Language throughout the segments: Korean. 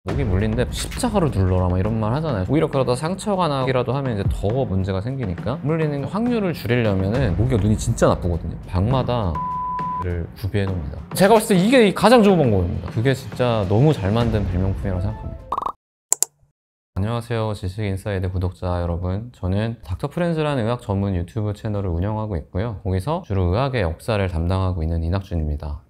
목이 물린데 십자가로 눌러라 막 이런 말 하잖아요. 오히려 그러다 상처가 나기라도 하면 이제 더 문제가 생기니까 물리는 확률을 줄이려면은 모기가 눈이 진짜 나쁘거든요. 방마다 를 구비해 놓습니다. 제가 봤을 때 이게 가장 좋은 방법입니다. 그게 진짜 너무 잘 만든 발명품이라고 생각합니다. 안녕하세요, 지식인사이드 구독자 여러분. 저는 닥터프렌즈라는 의학 전문 유튜브 채널을 운영하고 있고요. 거기서 주로 의학의 역사를 담당하고 있는 이낙준입니다.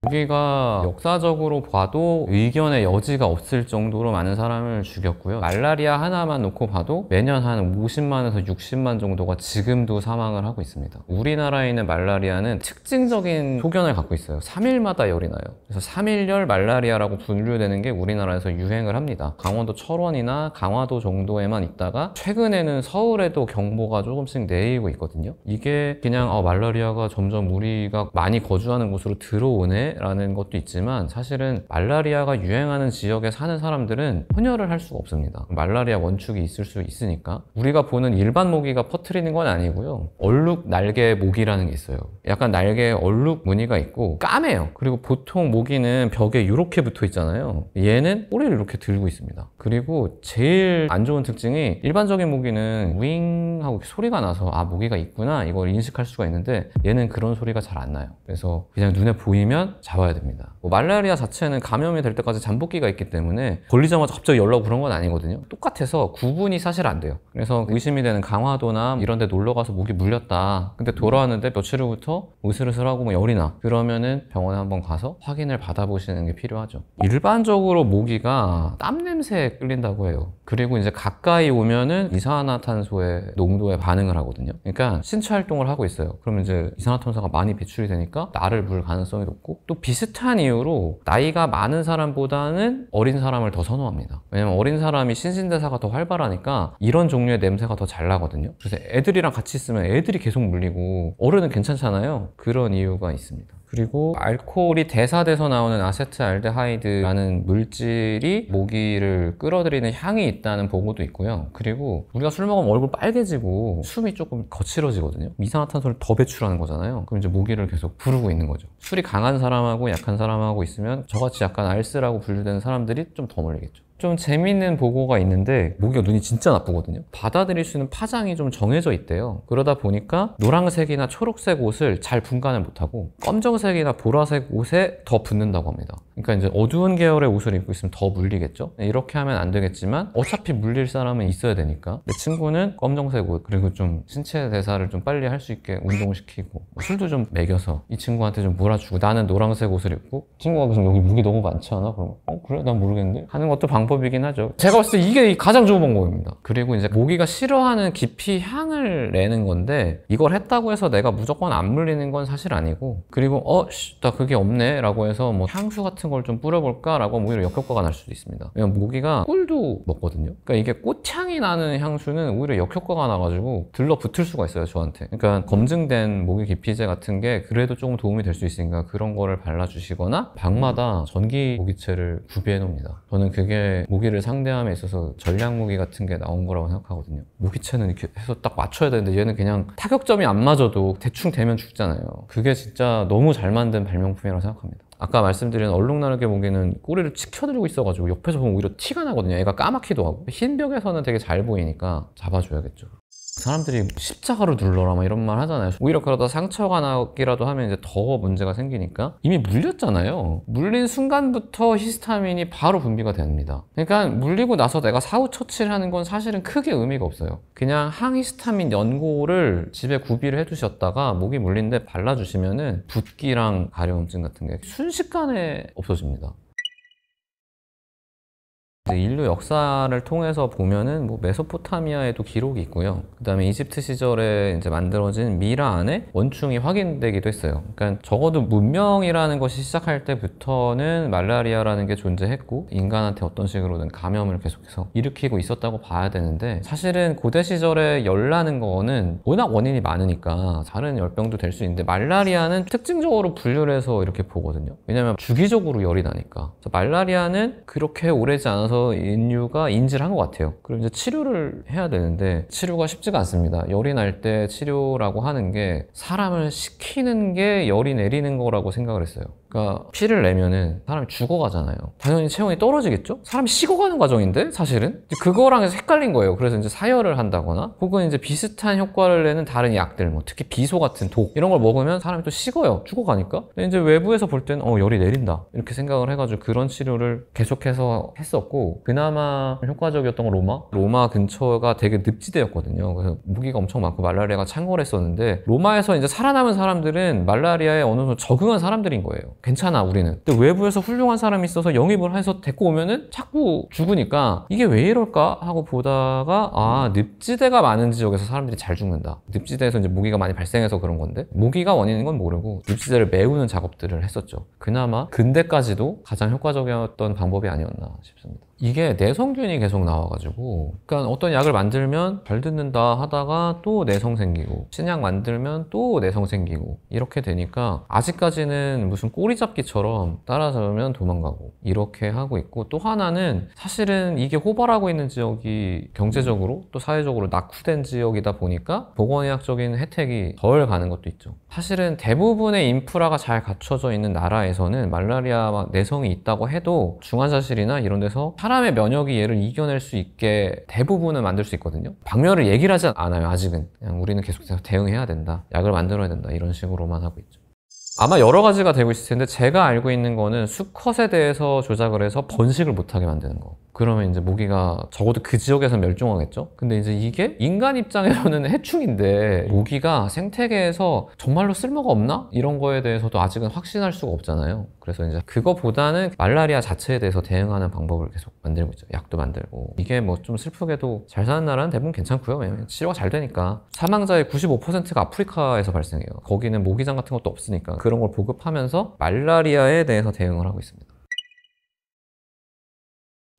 모기가 역사적으로 봐도 의견의 여지가 없을 정도로 많은 사람을 죽였고요. 말라리아 하나만 놓고 봐도 매년 한 50만에서 60만 정도가 지금도 사망을 하고 있습니다. 우리나라에 있는 말라리아는 특징적인 소견을 갖고 있어요. 3일마다 열이 나요. 그래서 3일열 말라리아라고 분류되는 게 우리나라에서 유행을 합니다. 강원도 철원이나 강화도 정도에만 있다가 최근에는 서울에도 경보가 조금씩 내리고 있거든요. 이게 그냥 말라리아가 점점 우리가 많이 거주하는 곳으로 들어오네 라는 것도 있지만, 사실은 말라리아가 유행하는 지역에 사는 사람들은 혼혈을 할 수가 없습니다. 말라리아 원축이 있을 수 있으니까. 우리가 보는 일반 모기가 퍼뜨리는 건 아니고요, 얼룩 날개 모기라는 게 있어요. 약간 날개에 얼룩 무늬가 있고 까매요. 그리고 보통 모기는 벽에 이렇게 붙어 있잖아요. 얘는 꼬리를 이렇게 들고 있습니다. 그리고 제일 안 좋은 특징이, 일반적인 모기는 윙 하고 소리가 나서 모기가 있구나 이걸 인식할 수가 있는데, 얘는 그런 소리가 잘 안 나요. 그래서 그냥 눈에 보이면 잡아야 됩니다. 말라리아 자체는 감염이 될 때까지 잠복기가 있기 때문에 걸리자마자 갑자기 열나고 그런 건 아니거든요. 똑같아서 구분이 사실 안 돼요. 그래서 의심이 되는 강화도나 이런 데 놀러 가서 모기 물렸다, 근데 돌아왔는데 며칠 후부터 으슬으슬하고 열이 나, 그러면은 병원에 한번 가서 확인을 받아보시는 게 필요하죠. 일반적으로 모기가 땀 냄새에 끌린다고 해요. 그리고 이제 가까이 오면은 이산화탄소의 농도에 반응을 하거든요. 그러니까 신체 활동을 하고 있어요. 그러면 이제 이산화탄소가 많이 배출이 되니까 나를 물 가능성이 높고, 또 비슷한 이유로 나이가 많은 사람보다는 어린 사람을 더 선호합니다. 왜냐면 어린 사람이 신진대사가 더 활발하니까 이런 종류의 냄새가 더 잘 나거든요. 그래서 애들이랑 같이 있으면 애들이 계속 물리고 어른은 괜찮잖아요. 그런 이유가 있습니다. 그리고 알코올이 대사돼서 나오는 아세트알데하이드라는 물질이 모기를 끌어들이는 향이 있다는 보고도 있고요. 그리고 우리가 술 먹으면 얼굴 빨개지고 숨이 조금 거칠어지거든요. 이산화탄소를 더 배출하는 거잖아요. 그럼 이제 모기를 계속 부르고 있는 거죠. 술이 강한 사람하고 약한 사람하고 있으면 저같이 약간 알스라고 분류되는 사람들이 좀 더 물리겠죠. 좀 재밌는 보고가 있는데, 모기가 눈이 진짜 나쁘거든요. 받아들일 수 있는 파장이 좀 정해져 있대요. 그러다 보니까 노란색이나 초록색 옷을 잘 분간을 못하고 검정색이나 보라색 옷에 더 붙는다고 합니다. 그러니까 이제 어두운 계열의 옷을 입고 있으면 더 물리겠죠. 이렇게 하면 안 되겠지만 어차피 물릴 사람은 있어야 되니까 내 친구는 검정색 옷, 그리고 좀 신체 대사를 좀 빨리 할 수 있게 운동시키고 술도 좀 먹여서 이 친구한테 좀 몰아주고, 나는 노란색 옷을 입고 친구가 무슨 여기 무기 너무 많지 않아? 그러면 그래? 난 모르겠는데? 하는 것도 방법이긴 하죠. 제가 봤을 때 이게 가장 좋은 방법입니다. 그리고 이제 모기가 싫어하는 기피 향을 내는 건데, 이걸 했다고 해서 내가 무조건 안 물리는 건 사실 아니고, 그리고 나 그게 없네 라고 해서 뭐 향수 같은 걸 좀 뿌려볼까 라고 하면 오히려 역효과가 날 수도 있습니다. 왜냐면 모기가 꿀도 먹거든요. 그러니까 이게 꽃향이 나는 향수는 오히려 역효과가 나가지고 들러붙을 수가 있어요, 저한테. 그러니까 검증된 모기 기피제 같은 게 그래도 조금 도움이 될 수 있으니까 그런 거를 발라주시거나, 방마다 전기 모기채를 구비해 놓습니다. 저는 그게 모기를 상대함에 있어서 전략 무기 같은 게 나온 거라고 생각하거든요. 모기채는 이렇게 해서 딱 맞춰야 되는데, 얘는 그냥 타격점이 안 맞아도 대충 대면 죽잖아요. 그게 진짜 너무 잘 만든 발명품이라고 생각합니다. 아까 말씀드린 얼룩날개 모기는 꼬리를 치켜들고 있어가지고 옆에서 보면 오히려 티가 나거든요. 얘가 까맣기도 하고. 흰 벽에서는 되게 잘 보이니까 잡아줘야겠죠. 사람들이 십자가로 눌러라 막 이런 말 하잖아요. 오히려 그러다 상처가 나기라도 하면 이제 더 문제가 생기니까. 이미 물렸잖아요. 물린 순간부터 히스타민이 바로 분비가 됩니다. 그러니까 물리고 나서 내가 사후 처치를 하는 건 사실은 크게 의미가 없어요. 그냥 항히스타민 연고를 집에 구비를 해두셨다가 모기 물린데 발라주시면은 붓기랑 가려움증 같은 게 순식간에 없어집니다. 인류 역사를 통해서 보면은 메소포타미아에도 기록이 있고요. 그 다음에 이집트 시절에 이제 만들어진 미라 안에 원충이 확인되기도 했어요. 그러니까 적어도 문명이라는 것이 시작할 때부터는 말라리아라는 게 존재했고, 인간한테 어떤 식으로든 감염을 계속해서 일으키고 있었다고 봐야 되는데, 사실은 고대 시절에 열 나는 거는 워낙 원인이 많으니까 다른 열병도 될 수 있는데, 말라리아는 특징적으로 분류를 해서 이렇게 보거든요. 왜냐면 주기적으로 열이 나니까. 말라리아는 그렇게 오래지 않아서 인류가 인지를 한 것 같아요. 그럼 이제 치료를 해야 되는데 치료가 쉽지가 않습니다. 열이 날 때 치료라고 하는 게 사람을 식히는 게 열이 내리는 거라고 생각을 했어요. 그러니까 피를 내면은 사람이 죽어가잖아요. 당연히 체온이 떨어지겠죠? 사람이 식어가는 과정인데 사실은 그거랑 해서 헷갈린 거예요. 그래서 이제 사열을 한다거나 혹은 이제 비슷한 효과를 내는 다른 약들, 뭐 특히 비소 같은 독 이런 걸 먹으면 사람이 또 식어요. 죽어가니까. 근데 이제 외부에서 볼 때는 열이 내린다 이렇게 생각을 해가지고 그런 치료를 계속해서 했었고, 그나마 효과적이었던 건 로마 근처가 되게 늪지대였거든요. 그래서 모기가 엄청 많고 말라리아가 창궐했었는데, 로마에서 이제 살아남은 사람들은 말라리아에 어느 정도 적응한 사람들인 거예요. 괜찮아 우리는. 근데 외부에서 훌륭한 사람이 있어서 영입을 해서 데리고 오면은 자꾸 죽으니까 이게 왜 이럴까 하고 보다가 늪지대가 많은 지역에서 사람들이 잘 죽는다. 늪지대에서 이제 모기가 많이 발생해서 그런 건데, 모기가 원인인 건 모르고 늪지대를 메우는 작업들을 했었죠. 그나마 근대까지도 가장 효과적이었던 방법이 아니었나 싶습니다. 이게 내성균이 계속 나와가지고, 그러니까 어떤 약을 만들면 잘 듣는다 하다가 또 내성 생기고, 신약 만들면 또 내성 생기고, 이렇게 되니까 아직까지는 무슨 꼬리잡기처럼 따라잡으면 도망가고 이렇게 하고 있고, 또 하나는 사실은 이게 호발하고 있는 지역이 경제적으로 또 사회적으로 낙후된 지역이다 보니까 보건의학적인 혜택이 덜 가는 것도 있죠. 사실은 대부분의 인프라가 잘 갖춰져 있는 나라에서는 말라리아 내성이 있다고 해도 중환자실이나 이런 데서 사람의 면역이 얘를 이겨낼 수 있게 대부분은 만들 수 있거든요. 박멸을 얘기를 하지 않아요. 아직은. 그냥 우리는 계속해서 대응해야 된다, 약을 만들어야 된다, 이런 식으로만 하고 있죠. 아마 여러 가지가 되고 있을 텐데, 제가 알고 있는 거는 수컷에 대해서 조작을 해서 번식을 못하게 만드는 거. 그러면 이제 모기가 적어도 그 지역에서 멸종하겠죠? 근데 이제 이게 인간 입장에서는 해충인데, 모기가 생태계에서 정말로 쓸모가 없나? 이런 거에 대해서도 아직은 확신할 수가 없잖아요. 그래서 이제 그거보다는 말라리아 자체에 대해서 대응하는 방법을 계속 만들고 있죠. 약도 만들고. 이게 뭐 좀 슬프게도 잘 사는 나라는 대부분 괜찮고요. 왜냐면 치료가 잘 되니까. 사망자의 95%가 아프리카에서 발생해요. 거기는 모기장 같은 것도 없으니까 그런 걸 보급하면서 말라리아에 대해서 대응을 하고 있습니다.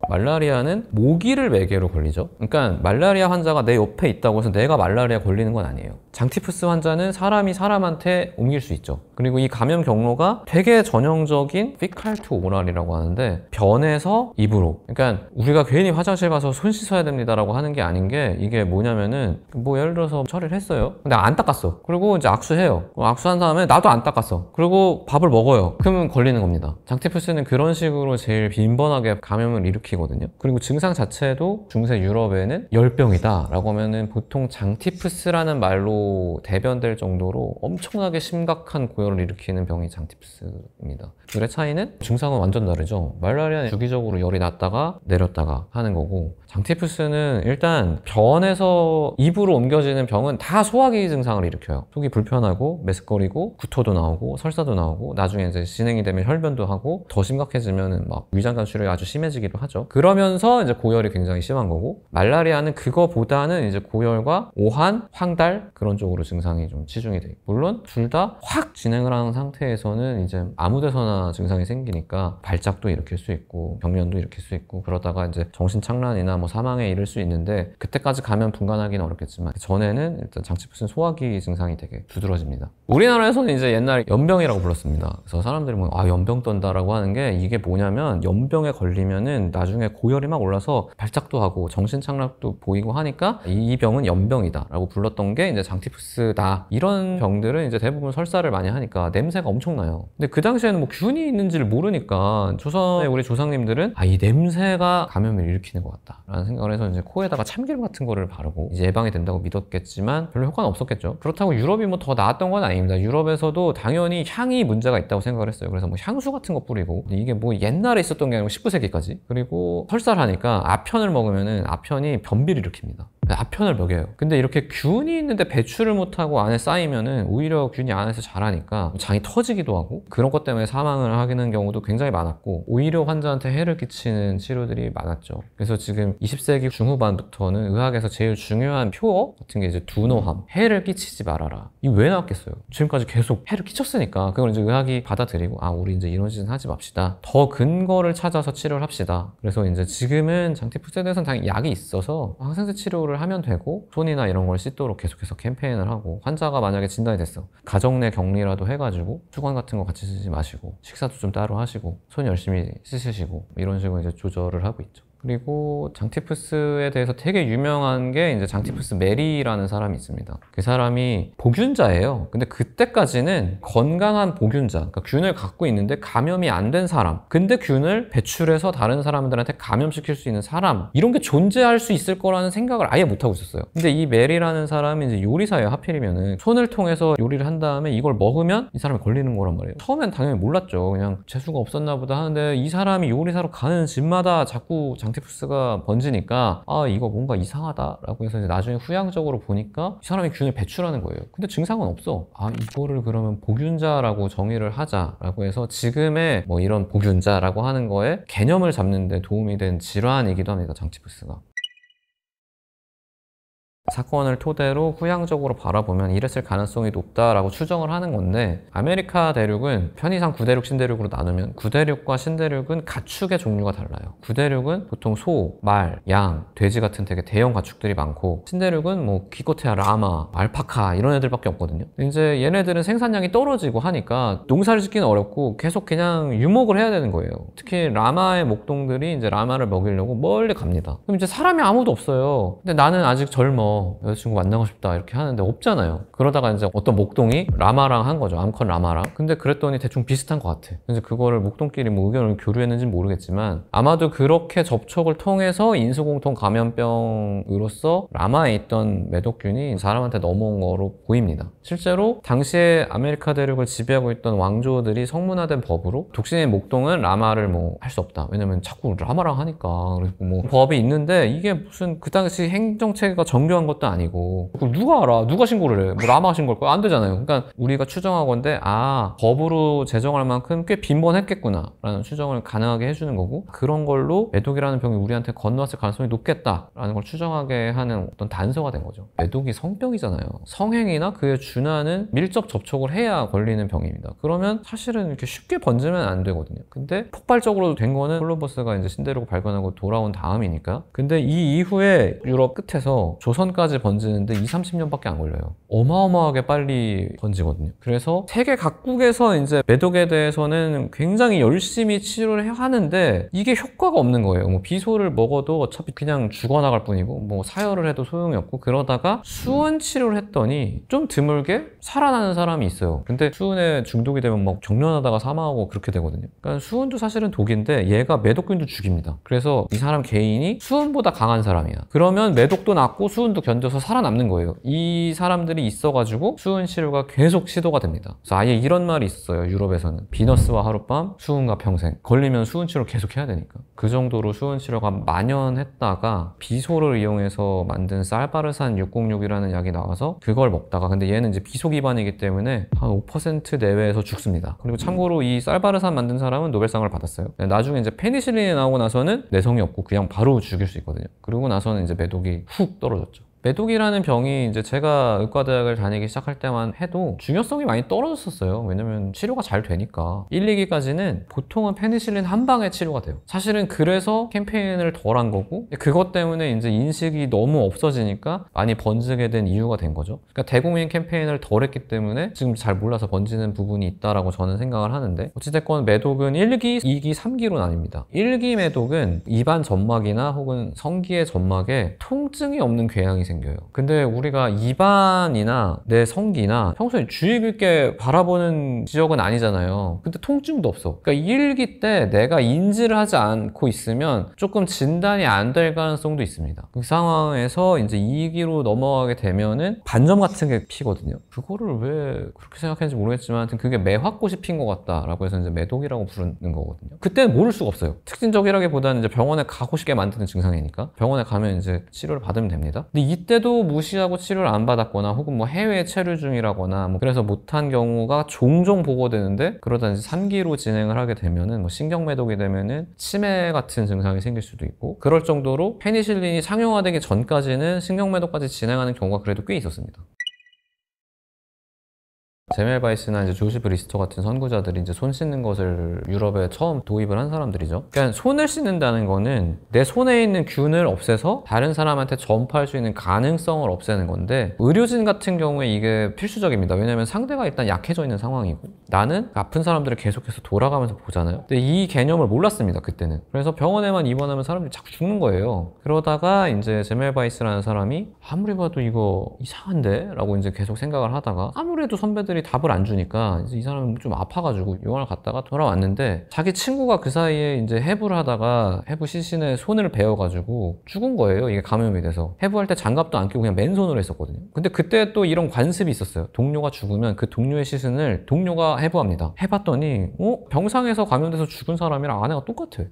말라리아는 모기를 매개로 걸리죠. 그러니까 말라리아 환자가 내 옆에 있다고 해서 내가 말라리아 걸리는 건 아니에요. 장티푸스 환자는 사람이 사람한테 옮길 수 있죠. 그리고 이 감염 경로가 되게 전형적인 피칼 투 오랄이라고 하는데, 변에서 입으로. 그러니까 우리가 괜히 화장실 가서 손 씻어야 됩니다라고 하는 게 아닌 게, 이게 뭐냐면은 뭐 예를 들어서 처리를 했어요. 근데 안 닦았어. 그리고 이제 악수해요. 악수한 다음에 나도 안 닦았어. 그리고 밥을 먹어요. 그러면 걸리는 겁니다. 장티푸스는 그런 식으로 제일 빈번하게 감염을 일으키거든요. 그리고 증상 자체도 중세 유럽에는 열병이다 라고 하면은 보통 장티푸스라는 말로 대변될 정도로 엄청나게 심각한 고열을 일으키는 병이 장티푸스입니다. 둘의 차이는 증상은 완전 다르죠. 말라리아는 주기적으로 열이 났다가 내렸다가 하는 거고, 장티푸스는 일단 변에서 입으로 옮겨지는 병은 다 소화기 증상을 일으켜요. 속이 불편하고 메스꺼리고 구토도 나오고 설사도 나오고, 나중에 이제 진행이 되면 혈변도 하고, 더 심각해지면은 막 위장관 출혈이 아주 심해지기도 하죠. 그러면서 이제 고열이 굉장히 심한 거고, 말라리아는 그거보다는 이제 고열과 오한, 황달 그런 쪽으로 증상이 좀 치중이 돼요. 물론 둘 다 확 진행을 하는 상태에서는 이제 아무 데서나 증상이 생기니까 발작도 일으킬 수 있고 병면도 일으킬 수 있고, 그러다가 이제 정신착란이나 뭐 사망에 이를 수 있는데, 그때까지 가면 분간하기는 어렵겠지만 전에는 일단 장티푸스는 소화기 증상이 되게 두드러집니다. 우리나라에서는 이제 옛날에 연병이라고 불렀습니다. 그래서 사람들이 뭐 연병 떤다라고 하는 게, 이게 뭐냐면 연병에 걸리면은 나중에 고열이 막 올라서 발작도 하고 정신착란도 보이고 하니까 이 병은 연병이다 라고 불렀던 게 이제 장티푸스다. 이런 병들은 이제 대부분 설사를 많이 하니까 냄새가 엄청나요. 근데 그 당시에는 뭐 균이 있는지를 모르니까 조선의 우리 조상님들은 이 냄새가 감염을 일으키는 것 같다 라는 생각을 해서 이제 코에다가 참기름 같은 거를 바르고 이제 예방이 된다고 믿었겠지만 별로 효과는 없었겠죠. 그렇다고 유럽이 뭐 더 나았던 건 아닙니다. 유럽에서도 당연히 향이 문제가 있다고 생각을 했어요. 그래서 뭐 향수 같은 거 뿌리고, 이게 뭐 옛날에 있었던 게 아니고 19세기까지. 그리고 설사를 하니까 아편을 먹으면은 아편이 변비를 일으킵니다. 아편을 먹여요. 근데 이렇게 균이 있는데 배출을 못하고 안에 쌓이면은 오히려 균이 안에서 자라니까 장이 터지기도 하고, 그런 것 때문에 사망을 하는 경우도 굉장히 많았고, 오히려 환자한테 해를 끼치는 치료들이 많았죠. 그래서 지금 20세기 중후반부터는 의학에서 제일 중요한 표어 같은 게 이제 두노함, 해를 끼치지 말아라. 이게 왜 나왔겠어요? 지금까지 계속 해를 끼쳤으니까 그걸 이제 의학이 받아들이고, 우리 이제 이런 짓은 하지 맙시다. 더 근거를 찾아서 치료를 합시다. 그래서 이제 지금은 장티푸스에 대해서는 당연히 약이 있어서 항생제 치료를 하면 되고, 손이나 이런 걸 씻도록 계속해서 캠페인을 하고, 환자가 만약에 진단이 됐어, 가정 내 격리라도 해가지고 수건 같은 거 같이 쓰지 마시고 식사도 좀 따로 하시고 손 열심히 씻으시고, 이런 식으로 이제 조절을 하고 있죠. 그리고 장티푸스에 대해서 되게 유명한 게 이제 장티푸스 메리라는 사람이 있습니다. 그 사람이 복균자예요. 근데 그때까지는 건강한 복균자, 그러니까 균을 갖고 있는데 감염이 안 된 사람, 근데 균을 배출해서 다른 사람들한테 감염시킬 수 있는 사람, 이런 게 존재할 수 있을 거라는 생각을 아예 못 하고 있었어요. 근데 이 메리라는 사람이 이제 요리사예요. 하필이면은 손을 통해서 요리를 한 다음에 이걸 먹으면 이 사람이 걸리는 거란 말이에요. 처음엔 당연히 몰랐죠. 그냥 재수가 없었나 보다 하는데 이 사람이 요리사로 가는 집마다 자꾸 장티푸스가 번지니까 아, 이거 뭔가 이상하다라고 해서 이제 나중에 후양적으로 보니까 이 사람이 균을 배출하는 거예요. 근데 증상은 없어. 아, 이거를 그러면 복균자라고 정의를 하자라고 해서 지금의 뭐 이런 복균자라고 하는 거에 개념을 잡는 데 도움이 된 질환이기도 합니다. 장티푸스가. 사건을 토대로 후향적으로 바라보면 이랬을 가능성이 높다라고 추정을 하는 건데, 아메리카 대륙은 편의상 구대륙, 신대륙으로 나누면 구대륙과 신대륙은 가축의 종류가 달라요. 구대륙은 보통 소, 말, 양, 돼지 같은 되게 대형 가축들이 많고, 신대륙은 뭐 기껏해야 라마, 알파카 이런 애들밖에 없거든요. 이제 얘네들은 생산량이 떨어지고 하니까 농사를 짓기는 어렵고 계속 그냥 유목을 해야 되는 거예요. 특히 라마의 목동들이 이제 라마를 먹이려고 멀리 갑니다. 그럼 이제 사람이 아무도 없어요. 근데 나는 아직 젊어, 여자친구 만나고 싶다 이렇게 하는데 없잖아요. 그러다가 이제 어떤 목동이 라마랑 한 거죠. 암컷 라마랑. 근데 그랬더니 대충 비슷한 것 같아. 이제 그거를 목동끼리 뭐 의견을 교류했는지는 모르겠지만 아마도 그렇게 접촉을 통해서 인수공통 감염병으로서 라마에 있던 매독균이 사람한테 넘어온 거로 보입니다. 실제로 당시에 아메리카 대륙을 지배하고 있던 왕조들이 성문화된 법으로 독신의 목동은 라마를 뭐 할 수 없다. 왜냐면 자꾸 라마랑 하니까. 그래서 뭐 법이 있는데 이게 무슨 그 당시 행정체계가 정교한 것도 아니고 그걸 누가 알아? 누가 신고를 해? 뭐 라마가 신고할 거야? 안 되잖아요. 그러니까 우리가 추정하건대 아, 법으로 제정할 만큼 꽤 빈번했겠구나 라는 추정을 가능하게 해주는 거고, 그런 걸로 매독이라는 병이 우리한테 건너왔을 가능성이 높겠다라는 걸 추정하게 하는 어떤 단서가 된 거죠. 매독이 성병이잖아요. 성행위나 그에 준하는 밀접 접촉을 해야 걸리는 병입니다. 그러면 사실은 이렇게 쉽게 번지면 안 되거든요. 근데 폭발적으로 된 거는 콜럼버스가 이제 신대륙을 발견하고 돌아온 다음이니까. 근데 이 이후에 유럽 끝에서 조선까지 번지는데 20-30년밖에 안 걸려요. 어마어마하게 빨리 번지거든요. 그래서 세계 각국에서 이제 매독에 대해서는 굉장히 열심히 치료를 하는데 이게 효과가 없는 거예요. 뭐 비소를 먹어도 어차피 그냥 죽어나갈 뿐이고 뭐 사혈을 해도 소용이 없고, 그러다가 수은 치료를 했더니 좀 드물게 살아나는 사람이 있어요. 근데 수은에 중독이 되면 막 정련하다가 사망하고 그렇게 되거든요. 그러니까 수은도 사실은 독인데 얘가 매독균도 죽입니다. 그래서 이 사람 개인이 수은보다 강한 사람이야. 그러면 매독도 낫고 수은도 견뎌서 살아남는 거예요. 이 사람들이 있어가지고 수은 치료가 계속 시도가 됩니다. 그래서 아예 이런 말이 있어요. 유럽에서는 비너스와 하룻밤, 수은과 평생. 걸리면 수은 치료 계속 해야 되니까. 그 정도로 수은 치료가 만연했다가 비소를 이용해서 만든 쌀바르산 606이라는 약이 나와서 그걸 먹다가, 근데 얘는 이제 비소 기반이기 때문에 한 5% 내외에서 죽습니다. 그리고 참고로 이 쌀바르산 만든 사람은 노벨상을 받았어요. 나중에 이제 페니실린이 나오고 나서는 내성이 없고 그냥 바로 죽일 수 있거든요. 그러고 나서는 이제 매독이 훅 떨어졌죠. 매독이라는 병이 이제 제가 의과대학을 다니기 시작할 때만 해도 중요성이 많이 떨어졌었어요. 왜냐면 치료가 잘 되니까. 1, 2기까지는 보통은 페니실린 한 방에 치료가 돼요. 사실은 그래서 캠페인을 덜 한 거고, 그것 때문에 이제 인식이 너무 없어지니까 많이 번지게 된 이유가 된 거죠. 그러니까 대국민 캠페인을 덜 했기 때문에 지금 잘 몰라서 번지는 부분이 있다라고 저는 생각을 하는데, 어찌됐건 매독은 1기, 2기, 3기로 나뉩니다. 1기 매독은 입안 점막이나 혹은 성기의 점막에 통증이 없는 궤양이 생겨요. 근데 우리가 입안이나 내 성기나 평소에 주의 깊게 바라보는 지역은 아니잖아요. 근데 통증도 없어. 그러니까 1기 때 내가 인지를 하지 않고 있으면 조금 진단이 안 될 가능성도 있습니다. 그 상황에서 이제 2기로 넘어가게 되면은 반점 같은 게 피거든요. 그거를 왜 그렇게 생각했는지 모르겠지만 하여튼 그게 매화꽃이 핀 것 같다라고 해서 이제 매독이라고 부르는 거거든요. 그때는 모를 수가 없어요. 특징적이라기보다는 이제 병원에 가고 싶게 만드는 증상이니까 병원에 가면 이제 치료를 받으면 됩니다. 근데 이때도 무시하고 치료를 안 받았거나 혹은 뭐 해외 체류 중이라거나 뭐 그래서 못한 경우가 종종 보고되는데, 그러다 이제 3기로 진행을 하게 되면은 뭐 신경매독이 되면은 치매 같은 증상이 생길 수도 있고, 그럴 정도로 페니실린이 상용화되기 전까지는 신경매독까지 진행하는 경우가 그래도 꽤 있었습니다. 제멜바이스나 이제 조시프 리스터 같은 선구자들이 이제 손 씻는 것을 유럽에 처음 도입을 한 사람들이죠. 그러니까 손을 씻는다는 거는 내 손에 있는 균을 없애서 다른 사람한테 전파할 수 있는 가능성을 없애는 건데, 의료진 같은 경우에 이게 필수적입니다. 왜냐면 상대가 일단 약해져 있는 상황이고 나는 아픈 사람들을 계속해서 돌아가면서 보잖아요. 근데 이 개념을 몰랐습니다, 그때는. 그래서 병원에만 입원하면 사람들이 자꾸 죽는 거예요. 그러다가 이제 제멜바이스라는 사람이 아무리 봐도 이거 이상한데? 라고 이제 계속 생각을 하다가 아무래도 선배들이 답을 안 주니까 이제 이 사람은 좀 아파가지고 병원을 갔다가 돌아왔는데, 자기 친구가 그 사이에 이제 해부를 하다가 해부 시신에 손을 베어가지고 죽은 거예요. 이게 감염이 돼서. 해부할 때 장갑도 안 끼고 그냥 맨손으로 했었거든요. 근데 그때 또 이런 관습이 있었어요. 동료가 죽으면 그 동료의 시신을 동료가 해부합니다. 해봤더니 병상에서 감염돼서 죽은 사람이랑 아내가 똑같아.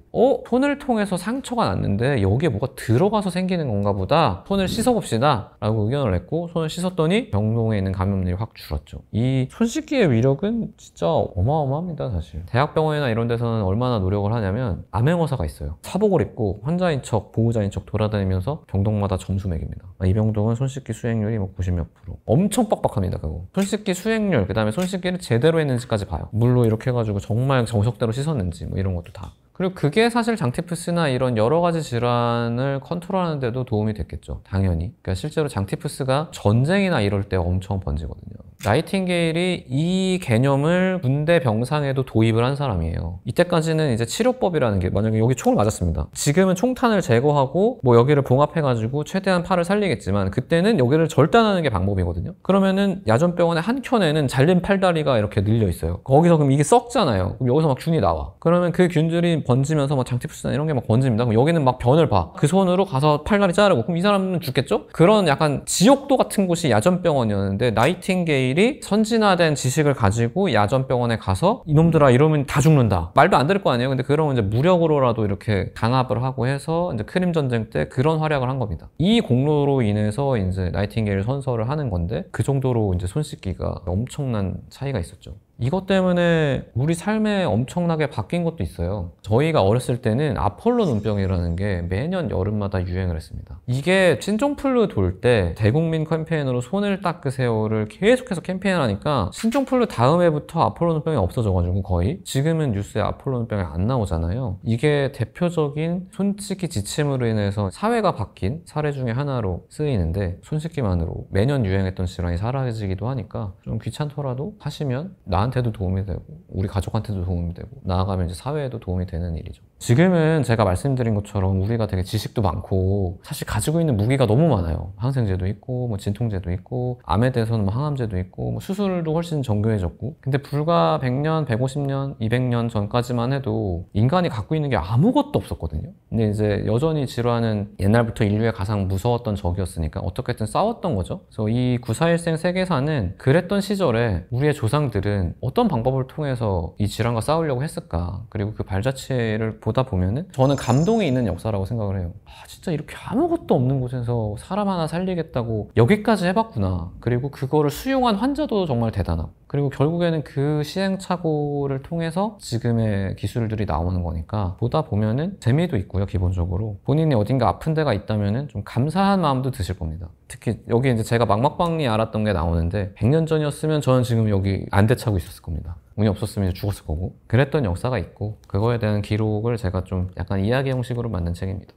손을 통해서 상처가 났는데 여기에 뭐가 들어가서 생기는 건가 보다, 손을 씻어봅시다 라고 의견을 냈고 손을 씻었더니 병동에 있는 감염률이 확 줄었죠. 이 손 씻기의 위력은 진짜 어마어마합니다. 사실 대학병원이나 이런 데서는 얼마나 노력을 하냐면 암행어사가 있어요. 사복을 입고 환자인 척 보호자인 척 돌아다니면서 병동마다 점수 매깁니다. 이 병동은 손 씻기 수행률이 뭐 90몇 %. 엄청 빡빡합니다. 그거 손 씻기 수행률, 그 다음에 손 씻기를 제대로 했는지까지 봐요. 물로 이렇게 해가지고 정말 정석대로 씻었는지 뭐 이런 것도 다. 그리고 그게 사실 장티푸스나 이런 여러 가지 질환을 컨트롤하는 데도 도움이 됐겠죠. 당연히. 그러니까 실제로 장티푸스가 전쟁이나 이럴 때 엄청 번지거든요. 나이팅게일이 이 개념을 군대 병상에도 도입을 한 사람이에요. 이때까지는 이제 치료법이라는 게, 만약에 여기 총을 맞았습니다. 지금은 총탄을 제거하고 뭐 여기를 봉합해가지고 최대한 팔을 살리겠지만 그때는 여기를 절단하는 게 방법이거든요. 그러면은 야전병원의 한 켠에는 잘린 팔다리가 이렇게 늘려 있어요. 거기서 그럼 이게 썩잖아요. 그럼 여기서 막 균이 나와. 그러면 그 균들이 번지면서 막 장티푸스나 이런 게 막 번집니다. 그럼 여기는 막 변을 봐. 그 손으로 가서 팔다리 자르고, 그럼 이 사람은 죽겠죠? 그런 약간 지옥도 같은 곳이 야전병원이었는데, 나이팅게일이 선진화된 지식을 가지고 야전병원에 가서 이놈들아 이러면 다 죽는다. 말도 안 들을 거 아니에요. 근데 그러면 이제 무력으로라도 이렇게 강압을 하고 해서 이제 크림 전쟁 때 그런 활약을 한 겁니다. 이 공로로 인해서 이제 나이팅게일 선서를 하는 건데, 그 정도로 이제 손 씻기가 엄청난 차이가 있었죠. 이것 때문에 우리 삶에 엄청나게 바뀐 것도 있어요. 저희가 어렸을 때는 아폴로 눈병이라는 게 매년 여름마다 유행을 했습니다. 이게 신종플루 돌 때 대국민 캠페인으로 손을 닦으세요를 계속해서 캠페인을 하니까 신종플루 다음 해부터 아폴로 눈병이 없어져가지고 거의 지금은 뉴스에 아폴로 눈병이 안 나오잖아요. 이게 대표적인 손 씻기 지침으로 인해서 사회가 바뀐 사례 중에 하나로 쓰이는데, 손 씻기만으로 매년 유행했던 질환이 사라지기도 하니까 좀 귀찮더라도 하시면 나한테도 도움이 되고 우리 가족한테도 도움이 되고 나아가면 이제 사회에도 도움이 되는 일이죠. 지금은 제가 말씀드린 것처럼 우리가 되게 지식도 많고 사실 가지고 있는 무기가 너무 많아요. 항생제도 있고 뭐 진통제도 있고 암에 대해서는 뭐 항암제도 있고 뭐 수술도 훨씬 정교해졌고, 근데 불과 100년, 150년, 200년 전까지만 해도 인간이 갖고 있는 게 아무것도 없었거든요. 근데 이제 여전히 질환은 옛날부터 인류의 가장 무서웠던 적이었으니까 어떻게든 싸웠던 거죠. 그래서 이 94일생 세계사는 그랬던 시절에 우리의 조상들은 어떤 방법을 통해서 이 질환과 싸우려고 했을까, 그리고 그 발자취를 보다 보면은 저는 감동이 있는 역사라고 생각을 해요. 진짜 이렇게 아무것도 없는 곳에서 사람 하나 살리겠다고 여기까지 해봤구나. 그리고 그거를 수용한 환자도 정말 대단하고, 그리고 결국에는 그 시행착오를 통해서 지금의 기술들이 나오는 거니까 보다 보면은 재미도 있고요. 기본적으로 본인이 어딘가 아픈 데가 있다면은 좀 감사한 마음도 드실 겁니다. 특히 여기 이제 제가 막막방리 알았던 게 나오는데, 100년 전이었으면 저는 지금 여기 안대 차고 있었을 겁니다. 운이 없었으면 죽었을 거고, 그랬던 역사가 있고 그거에 대한 기록을 제가 좀 약간 이야기 형식으로 만든 책입니다.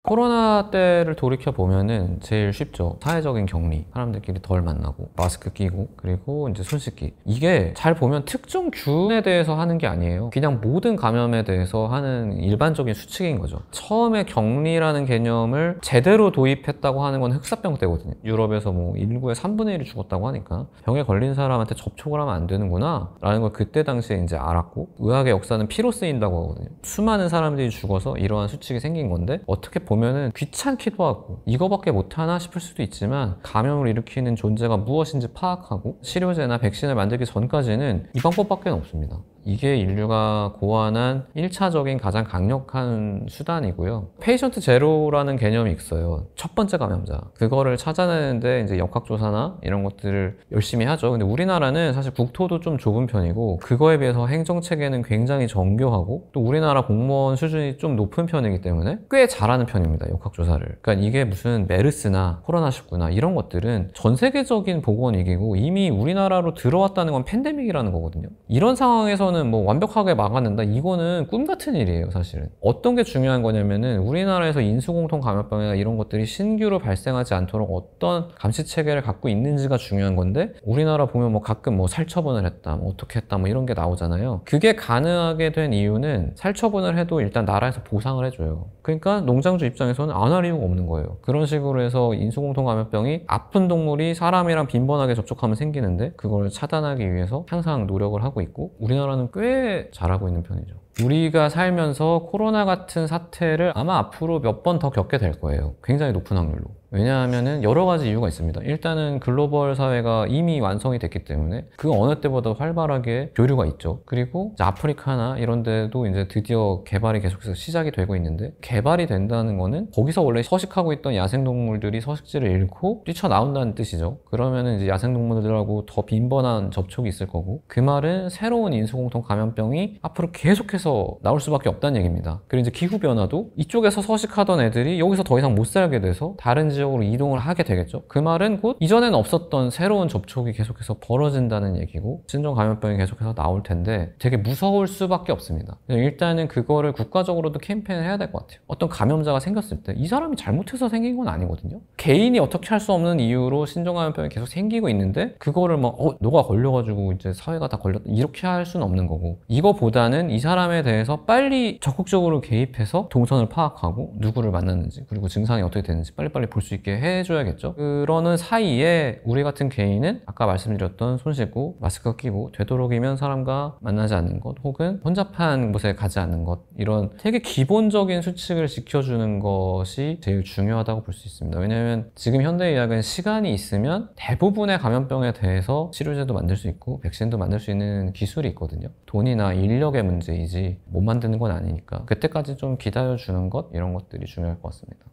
코로나 때를 돌이켜 보면은 제일 쉽죠. 사회적인 격리, 사람들끼리 덜 만나고 마스크 끼고 그리고 이제 손 씻기. 이게 잘 보면 특정 균에 대해서 하는 게 아니에요. 그냥 모든 감염에 대해서 하는 일반적인 수칙인 거죠. 처음에 격리라는 개념을 제대로 도입했다고 하는 건 흑사병 때거든요. 유럽에서 뭐 인구의 3분의 1이 죽었다고 하니까 병에 걸린 사람한테 접촉을 하면 안 되는구나 라는 걸 그때 당시에 이제 알았고, 의학의 역사는 피로 쓰인다고 하거든요. 수많은 사람들이 죽어서 이러한 수칙이 생긴 건데, 어떻게 보면은 귀찮기도 하고 이거밖에 못하나 싶을 수도 있지만, 감염을 일으키는 존재가 무엇인지 파악하고 치료제나 백신을 만들기 전까지는 이 방법밖에 없습니다. 이게 인류가 고안한 1차적인 가장 강력한 수단이고요. 페이션트 제로라는 개념이 있어요. 첫 번째 감염자. 그거를 찾아내는데 이제 역학조사나 이런 것들을 열심히 하죠. 근데 우리나라는 사실 국토도 좀 좁은 편이고 그거에 비해서 행정체계는 굉장히 정교하고 또 우리나라 공무원 수준이 좀 높은 편이기 때문에 꽤 잘하는 편입니다. 역학조사를. 그러니까 이게 무슨 메르스나 코로나19나 이런 것들은 전 세계적인 보건위기고 이미 우리나라로 들어왔다는 건 팬데믹이라는 거거든요. 이런 상황에서는 뭐 완벽하게 막아낸다? 이거는 꿈 같은 일이에요, 사실은. 어떤 게 중요한 거냐면은 우리나라에서 인수공통 감염병이나 이런 것들이 신규로 발생하지 않도록 어떤 감시 체계를 갖고 있는지가 중요한 건데 우리나라 보면 뭐 가끔 뭐 살처분을 했다, 뭐 어떻게 했다, 뭐 이런 게 나오잖아요. 그게 가능하게 된 이유는 살처분을 해도 일단 나라에서 보상을 해줘요. 그러니까 농장주 입장에서는 안 할 이유가 없는 거예요. 그런 식으로 해서 인수공통 감염병이 아픈 동물이 사람이랑 빈번하게 접촉하면 생기는데 그걸 차단하기 위해서 항상 노력을 하고 있고 우리나라는 꽤 잘하고 있는 편이죠. 우리가 살면서 코로나 같은 사태를 아마 앞으로 몇 번 더 겪게 될 거예요. 굉장히 높은 확률로. 왜냐하면은 여러 가지 이유가 있습니다. 일단은 글로벌 사회가 이미 완성이 됐기 때문에 그 어느 때보다 활발하게 교류가 있죠. 그리고 이제 아프리카나 이런 데도 이제 드디어 개발이 계속해서 시작이 되고 있는데 개발이 된다는 거는 거기서 원래 서식하고 있던 야생동물들이 서식지를 잃고 뛰쳐나온다는 뜻이죠. 그러면은 이제 야생동물들하고 더 빈번한 접촉이 있을 거고 그 말은 새로운 인수공통 감염병이 앞으로 계속해서 나올 수밖에 없다는 얘기입니다. 그리고 이제 기후변화도 이쪽에서 서식하던 애들이 여기서 더 이상 못 살게 돼서 다른 지역으로 이동을 하게 되겠죠. 그 말은 곧 이전에는 없었던 새로운 접촉이 계속해서 벌어진다는 얘기고 신종 감염병이 계속해서 나올 텐데 되게 무서울 수밖에 없습니다. 일단은 그거를 국가적으로도 캠페인을 해야 될 것 같아요. 어떤 감염자가 생겼을 때 이 사람이 잘못해서 생긴 건 아니거든요. 개인이 어떻게 할 수 없는 이유로 신종 감염병이 계속 생기고 있는데 그거를 막 너가 걸려가지고 이제 사회가 다 걸렸다 이렇게 할 수는 없는 거고 이거보다는 이 사람에 대해서 빨리 적극적으로 개입해서 동선을 파악하고 누구를 만났는지 그리고 증상이 어떻게 되는지 빨리빨리 볼 수 있게 해줘야겠죠. 그러는 사이에 우리 같은 개인은 아까 말씀드렸던 손 씻고 마스크 끼고 되도록이면 사람과 만나지 않는 것 혹은 혼잡한 곳에 가지 않는 것 이런 되게 기본적인 수칙을 지켜주는 것이 제일 중요하다고 볼 수 있습니다. 왜냐하면 지금 현대의학은 시간이 있으면 대부분의 감염병에 대해서 치료제도 만들 수 있고 백신도 만들 수 있는 기술이 있거든요. 돈이나 인력의 문제이지 못 만드는 건 아니니까 그때까지 좀 기다려주는 것 이런 것들이 중요할 것 같습니다.